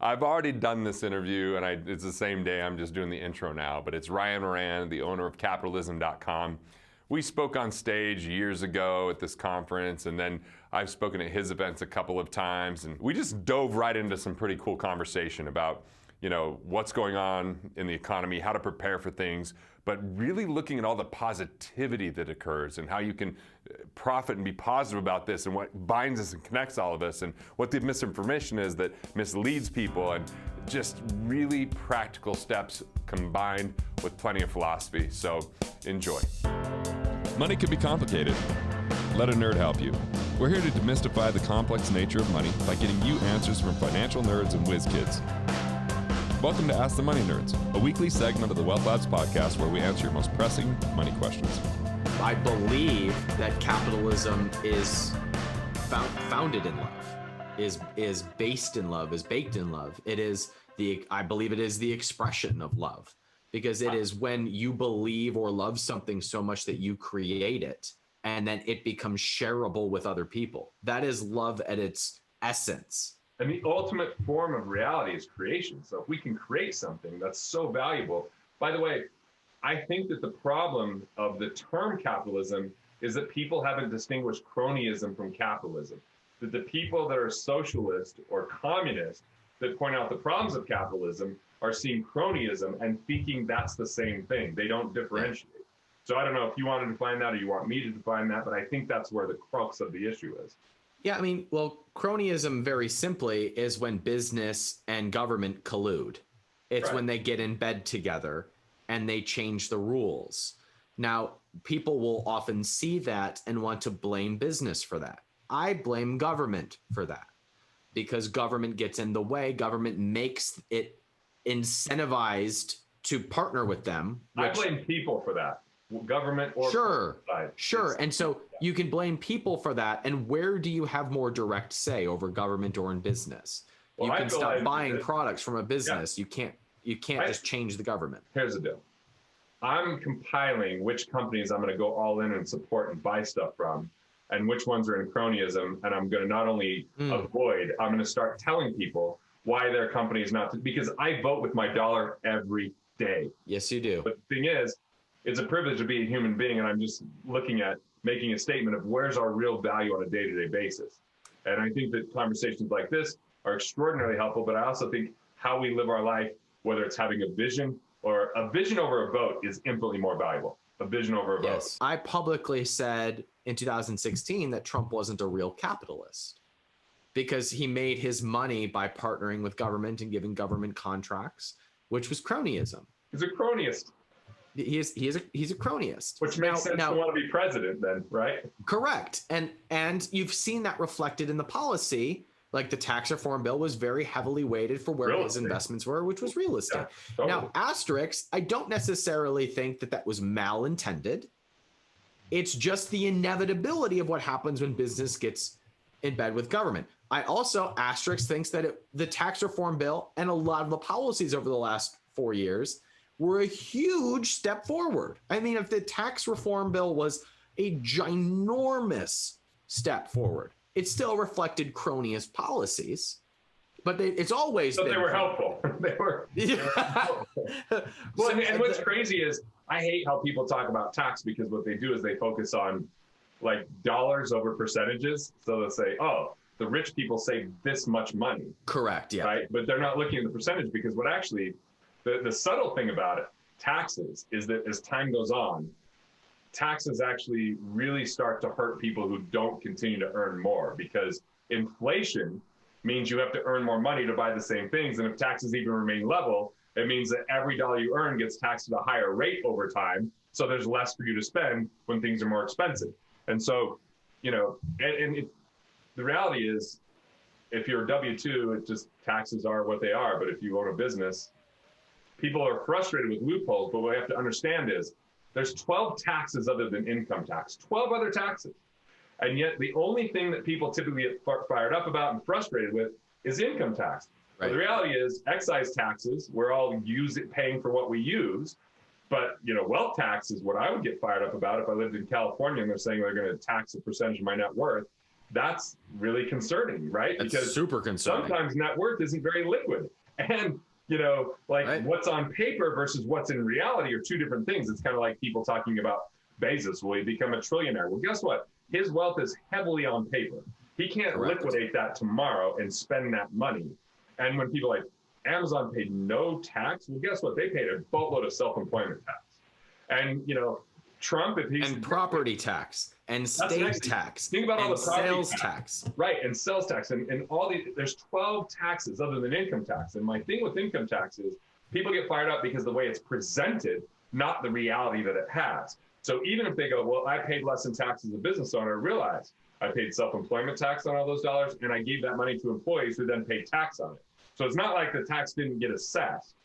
I've already done this interview, and it's the same day. I'm just doing the intro now, but it's Ryan Moran, the owner of capitalism.com. We spoke on stage years ago at this conference, and then I've spoken at his events a couple of times, and we just dove right into some pretty cool conversation about, what's going on in the economy, how to prepare for things, but really looking at all the positivity that occurs and how you can profit and be positive about this and what binds us and connects all of us and what the misinformation is that misleads people, and just really practical steps combined with plenty of philosophy. So enjoy. Money can be complicated. Let a nerd help you. We're here to demystify the complex nature of money by getting you answers from financial nerds and whiz kids. Welcome to Ask the Money Nerds, a weekly segment of the Wealth Labs podcast where we answer your most pressing money questions. I believe that capitalism is founded in love, is based in love, is baked in love. I believe it is the expression of love, because it is when you believe or love something so much that you create it and then it becomes shareable with other people. That is love at its essence. And the ultimate form of reality is creation. So if we can create something that's so valuable, by the way, I think that the problem of the term capitalism is that people haven't distinguished cronyism from capitalism. That the people that are socialist or communist that point out the problems of capitalism are seeing cronyism and thinking that's the same thing. They don't differentiate. So I don't know if you want to define that or you want me to define that, but I think that's where the crux of the issue is. Yeah, I mean, well, cronyism very simply is when business and government collude. It's Right. when they get in bed together and they change the rules. Now, people will often see that and want to blame business for that. I blame government for that because government gets in the way. Government makes it incentivized to partner with them. I blame people for that. Government or side. Sure. And so you can blame people for that. And where do you have more direct say over government or in business? Well, you can stop buying that, products from a business. Yeah. You can't just change the government. Here's the deal. I'm compiling which companies I'm going to go all in and support and buy stuff from, and which ones are in cronyism. And I'm going to not only avoid, I'm going to start telling people why their company is not, because I vote with my dollar every day. Yes, you do. But the thing is, it's a privilege to be a human being, and I'm just looking at making a statement of where's our real value on a day-to-day basis. And I think that conversations like this are extraordinarily helpful, but I also think how we live our life, whether it's having a vision or a vision over a vote, is infinitely more valuable. A vision over a vote. Yes. I publicly said in 2016 that Trump wasn't a real capitalist because he made his money by partnering with government and giving government contracts, which was cronyism. He's a cronyist. He's a cronyist, Which makes sense to want to be president then, right? Correct. And you've seen that reflected in the policy. Like the tax reform bill was very heavily weighted for where his investments were, which was real estate. Yeah, totally. Now, asterisk, I don't necessarily think that was malintended. It's just the inevitability of what happens when business gets in bed with government. I also, asterisk, thinks that the tax reform bill and a lot of the policies over the last 4 years were a huge step forward. I mean, if the tax reform bill was a ginormous step forward, it still reflected cronyist policies, but it's always But they were helpful. They were helpful. Well, and what's crazy is I hate how people talk about tax, because what they do is they focus on like dollars over percentages. So they'll say, oh, the rich people save this much money. Correct, yeah. Right? But they're not looking at the percentage, because what actually, the subtle thing about it, taxes, is that as time goes on, taxes actually really start to hurt people who don't continue to earn more, because inflation means you have to earn more money to buy the same things. And if taxes even remain level, it means that every dollar you earn gets taxed at a higher rate over time. So there's less for you to spend when things are more expensive. And so, the reality is, if you're a W-2, it just taxes are what they are. But if you own a business, people are frustrated with loopholes. But what we have to understand is there's 12 taxes other than income tax, 12 other taxes. And yet the only thing that people typically get fired up about and frustrated with is income tax. Right. But the reality is excise taxes, we're all paying for what we use. But wealth tax is what I would get fired up about if I lived in California and they're saying they're going to tax a percentage of my net worth. that's really concerning, right? That's because super concerning. sometimes net worth isn't very liquid. And, like what's on paper versus what's in reality are two different things. It's kind of like people talking about Bezos. Will he become a trillionaire? Well, guess what? His wealth is heavily on paper. He can't liquidate that tomorrow and spend that money. And when people like Amazon paid no tax, well, guess what? They paid a boatload of self-employment tax. And, Trump, if he's... And property tax and state tax. Think about all the property sales tax. Right, and sales tax. And all these, there's 12 taxes other than income tax. And my thing with income tax is people get fired up because the way it's presented, not the reality that it has. So even if they go, well, I paid less in tax as a business owner, realize I paid self-employment tax on all those dollars, and I gave that money to employees who then paid tax on it. So it's not like the tax didn't get assessed,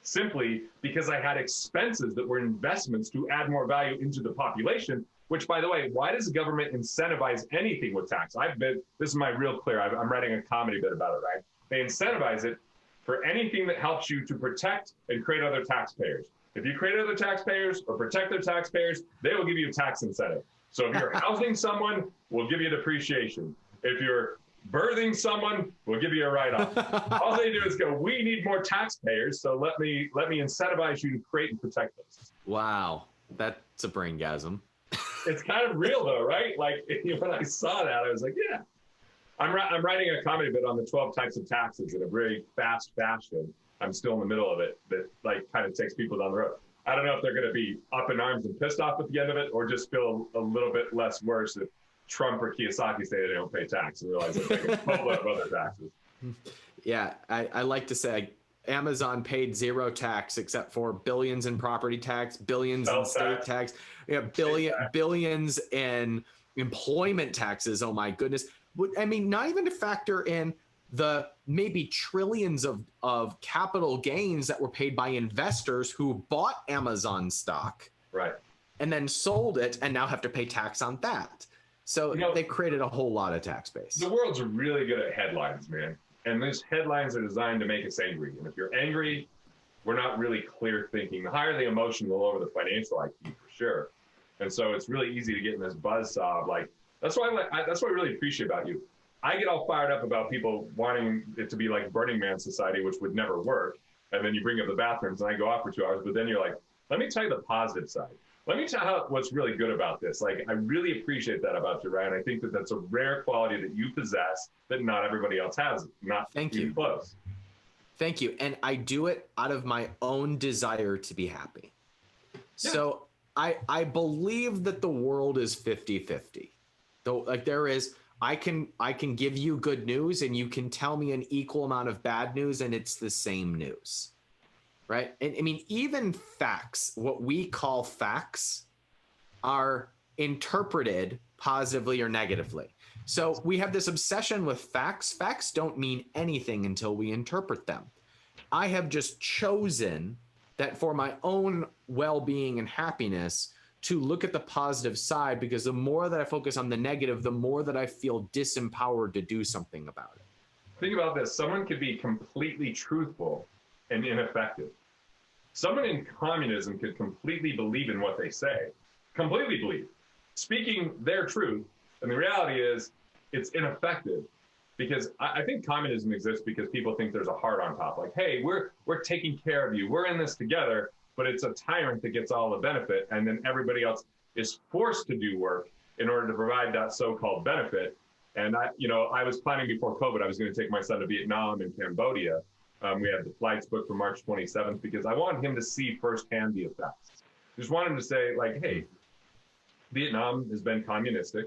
simply because I had expenses that were investments to add more value into the population, which, by the way, why does the government incentivize anything with tax? This is my real clear, I'm writing a comedy bit about it, right? They incentivize it for anything that helps you to protect and create other taxpayers. If you create other taxpayers or protect their taxpayers, they will give you a tax incentive. So if you're housing someone, we'll give you depreciation. If you're birthing someone, we'll give you a write-off. All they do is go, we need more taxpayers, so let me incentivize you to create and protect those. Wow, that's a braingasm. It's kind of real though, right? Like when I saw that, I was like, yeah. I'm writing a comedy bit on the 12 types of taxes in a very fast fashion. I'm still in the middle of it, that like kind of takes people down the road. I don't know if they're going to be up in arms and pissed off at the end of it, or just feel a little bit less worse if Trump or Kiyosaki say they don't pay tax and realize they're paying a lot of other taxes. Yeah, I like to say Amazon paid zero tax except for billions in property tax, billions in state tax, billions in employment taxes. Oh my goodness. I mean, not even to factor in the maybe trillions of capital gains that were paid by investors who bought Amazon stock, right, and then sold it and now have to pay tax on that. So they created a whole lot of tax base. The world's really good at headlines, man. And these headlines are designed to make us angry. And if you're angry, we're not really clear thinking. The higher the emotion, the lower the financial IQ, for sure. And so it's really easy to get in this buzzsaw of like, that's what I really appreciate about you. I get all fired up about people wanting it to be like Burning Man society, which would never work. And then you bring up the bathrooms and I go off for 2 hours, but then you're like, let me tell you the positive side. Let me tell you what's really good about this. Like, I really appreciate that about you, Ryan. I think that that's a rare quality that you possess that not everybody else has. Thank you. Close. Thank you. And I do it out of my own desire to be happy. Yeah. So I believe that the world is 50-50. Though, like there is, I can give you good news and you can tell me an equal amount of bad news and it's the same news. Right. And I mean, even facts, what we call facts, are interpreted positively or negatively. So we have this obsession with facts. Facts don't mean anything until we interpret them. I have just chosen that for my own well-being and happiness to look at the positive side, because the more that I focus on the negative, the more that I feel disempowered to do something about it. Think about this. Someone could be completely truthful and ineffective. Someone in communism could completely believe in what they say, completely believe, speaking their truth. And the reality is it's ineffective, because I think communism exists because people think there's a heart on top. Like, hey, we're taking care of you. We're in this together, but it's a tyrant that gets all the benefit. And then everybody else is forced to do work in order to provide that so-called benefit. And I was planning before COVID, I was going to take my son to Vietnam and Cambodia. We had the flights booked for March 27th because I wanted him to see firsthand the effects. Just wanted him to say, like, hey, Vietnam has been communistic,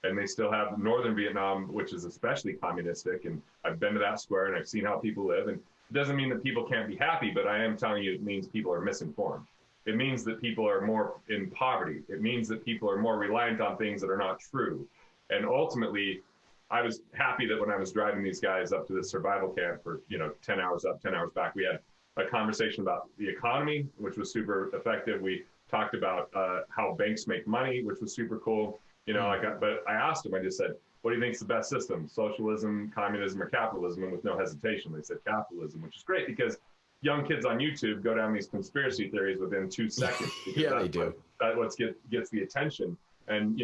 and they still have northern Vietnam, which is especially communistic. And I've been to that square and I've seen how people live. And it doesn't mean that people can't be happy, but I am telling you, it means people are misinformed. It means that people are more in poverty. It means that people are more reliant on things that are not true. And ultimately, I was happy that when I was driving these guys up to the survival camp for 10 hours up, 10 hours back, we had a conversation about the economy, which was super effective. We talked about how banks make money, which was super cool. But I asked them, I just said, what do you think is the best system, socialism, communism, or capitalism? And with no hesitation, they said capitalism, which is great because young kids on YouTube go down these conspiracy theories within 2 seconds. Yeah, they do. That's what gets the attention. And,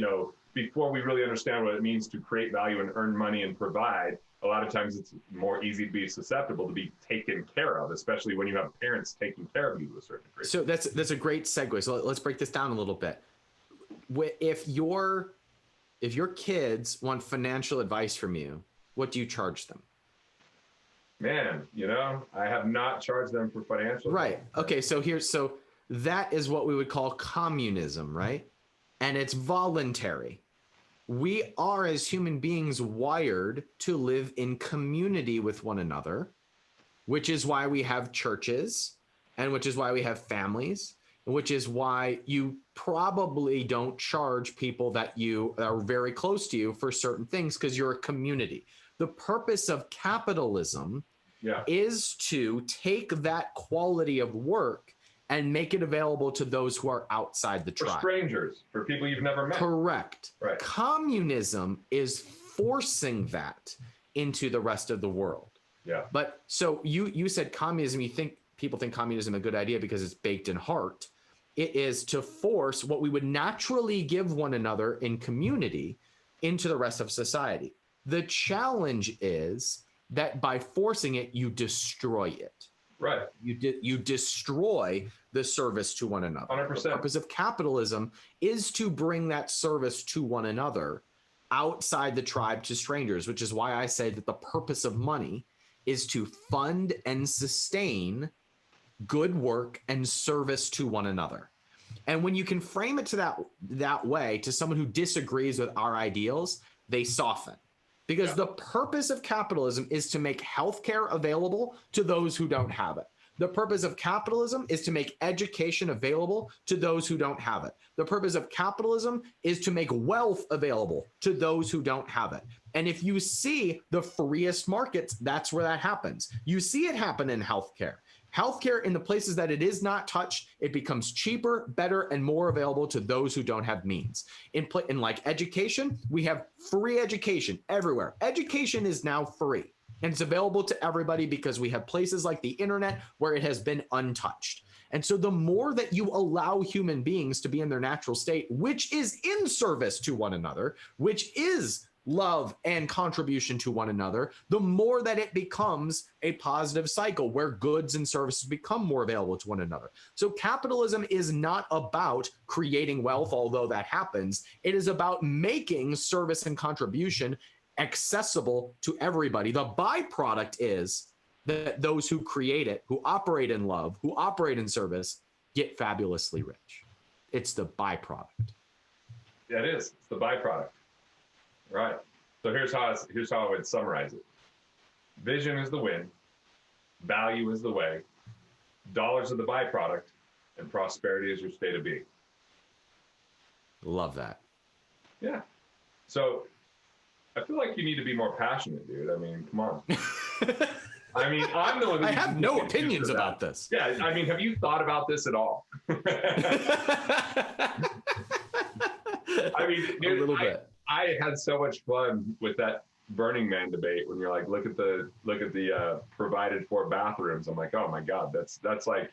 before we really understand what it means to create value and earn money and provide, a lot of times it's more easy to be susceptible to be taken care of, especially when you have parents taking care of you to a certain degree. So that's a great segue. So let's break this down a little bit. If your kids want financial advice from you, what do you charge them? Man, I have not charged them for financial Right. advice. Okay. So that is what we would call communism, right? And it's voluntary. We are, as human beings, wired to live in community with one another, which is why we have churches, and which is why we have families, which is why you probably don't charge people that are very close to you for certain things, because you're a community. The purpose of capitalism is to take that quality of work and make it available to those who are outside the tribe. For strangers, for people you've never met. Correct. Right. Communism is forcing that into the rest of the world. Yeah. But so you said communism, people think communism is a good idea because it's baked in heart. It is to force what we would naturally give one another in community into the rest of society. The challenge is that by forcing it, you destroy it. Right. You destroy the service to one another. 100%. The purpose of capitalism is to bring that service to one another outside the tribe to strangers, which is why I say that the purpose of money is to fund and sustain good work and service to one another. And when you can frame it to that way, to someone who disagrees with our ideals, they soften. Because the purpose of capitalism is to make healthcare available to those who don't have it. The purpose of capitalism is to make education available to those who don't have it. The purpose of capitalism is to make wealth available to those who don't have it. And if you see the freest markets, that's where that happens. You see it happen in healthcare. Healthcare, in the places that it is not touched, it becomes cheaper, better, and more available to those who don't have means. In like education, we have free education everywhere. Education is now free, and it's available to everybody because we have places like the internet where it has been untouched. And so the more that you allow human beings to be in their natural state, which is in service to one another, which is love and contribution to one another, the more that it becomes a positive cycle where goods and services become more available to one another. So capitalism is not about creating wealth, although that happens. It is about making service and contribution accessible to everybody. The byproduct is that those who create it, who operate in love, who operate in service, get fabulously rich. It's the byproduct. Yeah, it is. It's the byproduct. Right. So here's how I would summarize it. Vision is the win. Value is the way. Dollars are the byproduct. And prosperity is your state of being. Love that. Yeah. So I feel like you need to be more passionate, dude. I mean, come on. I mean, I'm the one. I have no opinions about this. Yeah. I mean, have you thought about this at all? I mean, dude, a little bit. I had so much fun with that Burning Man debate when you're like, look at the provided for bathrooms. I'm like, oh my God, that's like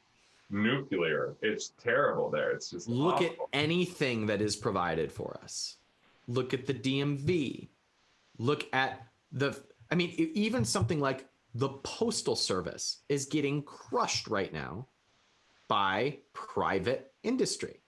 nuclear. It's terrible there. It's just look awful. at anything that is provided for us. Look at the DMV. Look at even something like the Postal Service is getting crushed right now by private industry.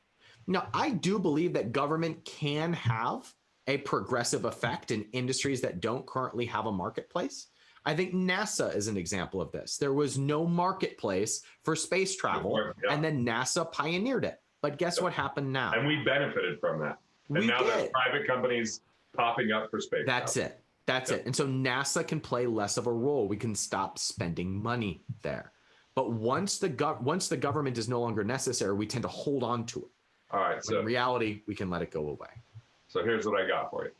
Now, I do believe that government can have a progressive effect in industries that don't currently have a marketplace. I think NASA is an example of this. There was no marketplace for space travel, and then NASA pioneered it. But guess what happened now? And we benefited from that. And now there's private companies popping up for space travel. That's it. And so NASA can play less of a role. We can stop spending money there. But once the government is no longer necessary, we tend to hold on to it. All right. So in reality, we can let it go away. So here's what I got for you.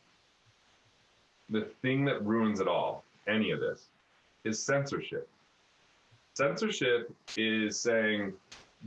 The thing that ruins it all, any of this, is censorship. Censorship is saying,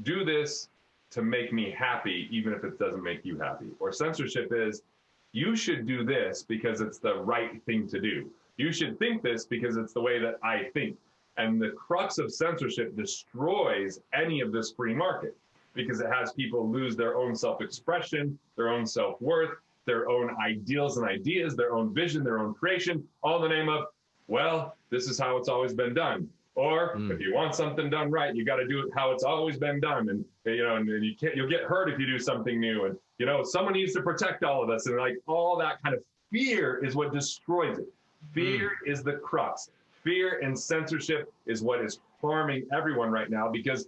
do this to make me happy, even if it doesn't make you happy. Or censorship is, you should do this because it's the right thing to do. You should think this because it's the way that I think. And the crux of censorship destroys any of this free market because it has people lose their own self-expression, their own self-worth. their own ideals and ideas, their own vision, their own creation, all in the name of, well, this is how it's always been done. Or if you want something done right, you got to do it how it's always been done. And, and you'll get hurt if you do something new. And, someone needs to protect all of us. And like all that kind of fear is what destroys it. Fear is the crux. Fear and censorship is what is harming everyone right now because,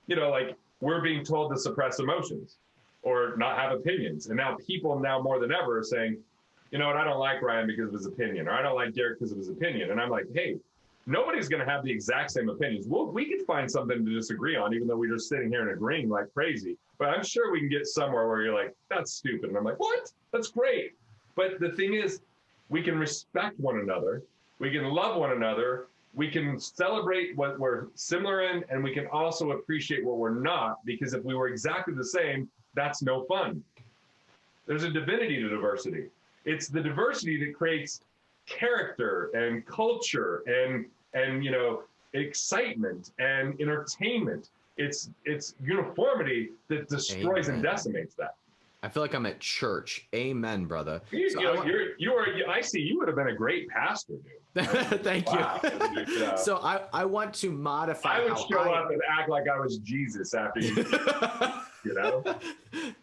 like we're being told to suppress emotions or not have opinions. And now people more than ever are saying, you know what, I don't like Ryan because of his opinion, or I don't like Garrett because of his opinion. And I'm like, hey, nobody's going to have the exact same opinions. We could find something to disagree on, even though we're just sitting here and agreeing like crazy. But I'm sure we can get somewhere where you're like, that's stupid. And I'm like, what? That's great. But the thing is, we can respect one another. We can love one another. We can celebrate what we're similar in, and we can also appreciate what we're not, because if we were exactly the same, that's no fun. There's a divinity to diversity. It's the diversity that creates character and culture and excitement and entertainment. It's uniformity that destroys and decimates that. I feel like I'm at church. Amen, brother. I see you would have been a great pastor, dude. Thank you. Wow. So I want to modify. I would show up and act like I was Jesus after you.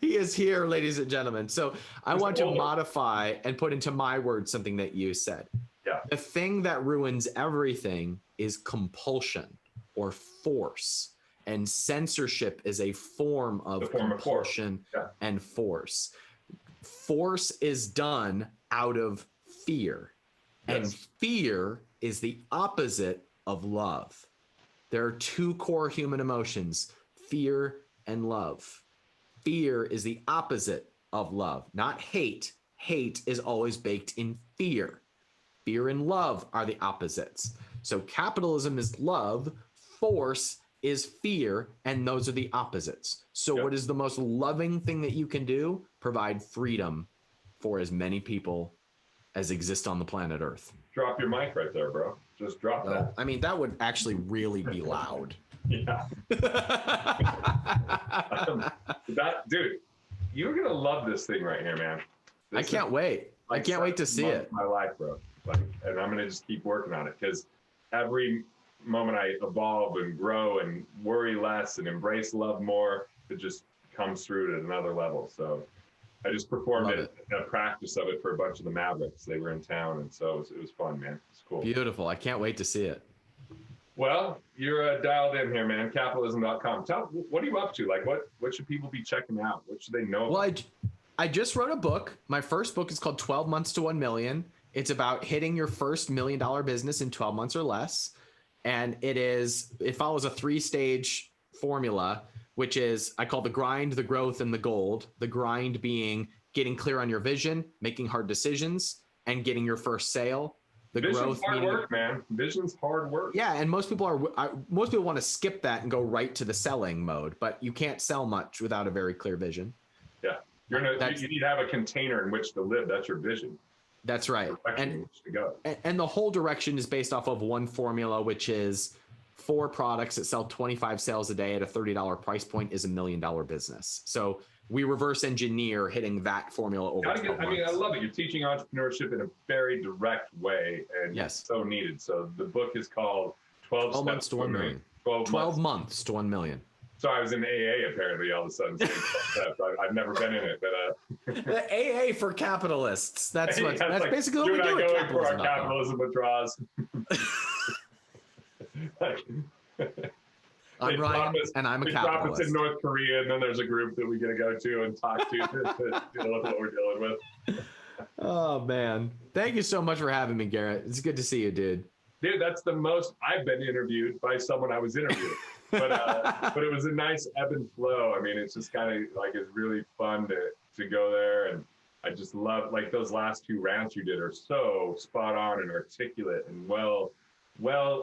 He is here, ladies and gentlemen. So I want to modify and put into my words something that you said. Yeah. The thing that ruins everything is compulsion or force. And censorship is a form of compulsion and force. Force is done out of fear. Yes. And fear is the opposite of love. There are two core human emotions, fear and love. Fear is the opposite of love, not hate. Hate is always baked in fear. Fear and love are the opposites. So capitalism is love, force is fear, and those are the opposites. So what is the most loving thing that you can do? Provide freedom for as many people as exist on the planet Earth. Drop your mic right there, bro. Just drop that. I mean, that would actually really be loud. Yeah. Dude, you're going to love this thing right here, man. I can't wait. I can't wait to see it. My life, bro. And I'm going to just keep working on it because every moment I evolve and grow and worry less and embrace love more, it just comes through at another level. So I just performed a practice of it for a bunch of the Mavericks. They were in town, and so it was fun, man. It's cool. Beautiful. I can't wait to see it. Well, you're dialed in here, man. Capitalism.com. What are you up to? Like, what should people be checking out? What should they know? Well, I just wrote a book. My first book is called 12 Months to 1 Million. It's about hitting your first $1 million business in 12 months or less. And it follows a 3-stage formula, which is I call the grind, the growth, and the gold. The grind being getting clear on your vision, making hard decisions, and getting your first sale. The Vision's growth hard work, man. Vision's hard work. Yeah, and most people want to skip that and go right to the selling mode, but you can't sell much without a very clear vision. Yeah, you need to have a container in which to live. That's your vision. That's right. And the whole direction is based off of one formula, which is 4 products that sell 25 sales a day at a $30 price point is $1 million business. So we reverse engineer hitting that formula over 12 months. I love it. You're teaching entrepreneurship in a very direct way, and it's so needed. So the book is called 12 Months to 1 Million. 12 months to 1 million. So I was in AA apparently all of a sudden. I've never been in it, but the AA for capitalists. That's basically what we do. You're not going for our capitalism withdrawals. I'm Ryan, and I'm a capitalist. It's in North Korea, and then there's a group that we got to go to and talk to deal with what we're dealing with. Oh man, thank you so much for having me, Garrett. It's good to see you, dude. Dude, that's the most I've been interviewed by someone I was interviewing. But it was a nice ebb and flow. I mean, it's just kind of like it's really fun to go there, and I just love like those last 2 rants you did are so spot on and articulate and well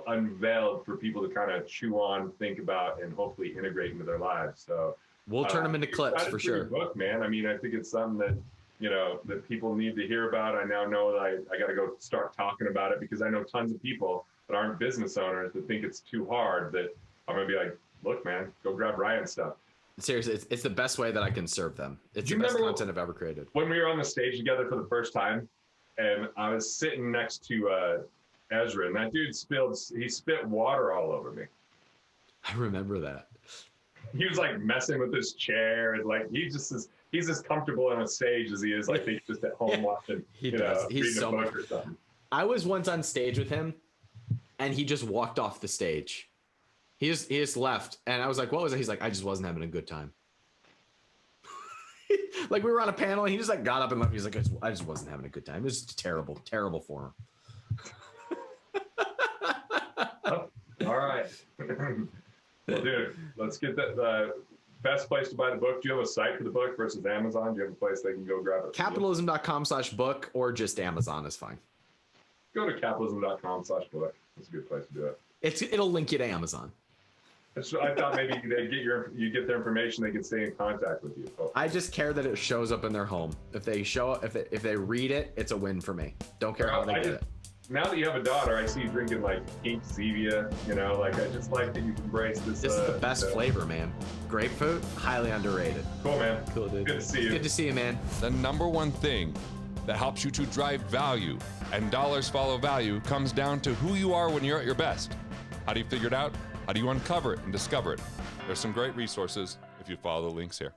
unveiled for people to kind of chew on, think about, and hopefully integrate into their lives. So we'll turn them into clips for sure. Your book, man. I mean, I think it's something that that people need to hear about. I now know that I got to go start talking about it because I know tons of people that aren't business owners that think it's too hard. That I'm gonna be like, look, man, go grab Ryan's stuff. Seriously, it's the best way that I can serve them. It's the best content I've ever created. When we were on the stage together for the first time, and I was sitting next to Ezra, and that dude spit water all over me. I remember that. He was like messing with his chair, and like he's as comfortable on a stage as he is like he's just at home watching. He does. He's reading so a book much. or something. I was once on stage with him, and he just walked off the stage. He just left, and I was like, "What was it?" He's like, "I just wasn't having a good time." Like we were on a panel, and he just like got up and left. He's like, "I just wasn't having a good time. It was terrible, terrible for him." Oh, all right. Well, dude, let's get the best place to buy the book. Do you have a site for the book versus Amazon? Do you have a place they can go grab it? Capitalism.com/book or just Amazon is fine. Go to capitalism.com/book. That's a good place to do it. It'll link you to Amazon. I thought maybe they get their information, they can stay in contact with you. Oh. I just care that it shows up in their home. If they read it, it's a win for me. Don't care how they get it. Now that you have a daughter, I see you drinking like pink stevia. Like I just like that you've embraced this. This is the best flavor, man. Grapefruit, highly underrated. Cool, man. Cool, dude. Good to see you. Good to see you, man. The number one thing that helps you to drive value and dollars follow value comes down to who you are when you're at your best. How do you figure it out? How do you uncover it and discover it? There's some great resources if you follow the links here.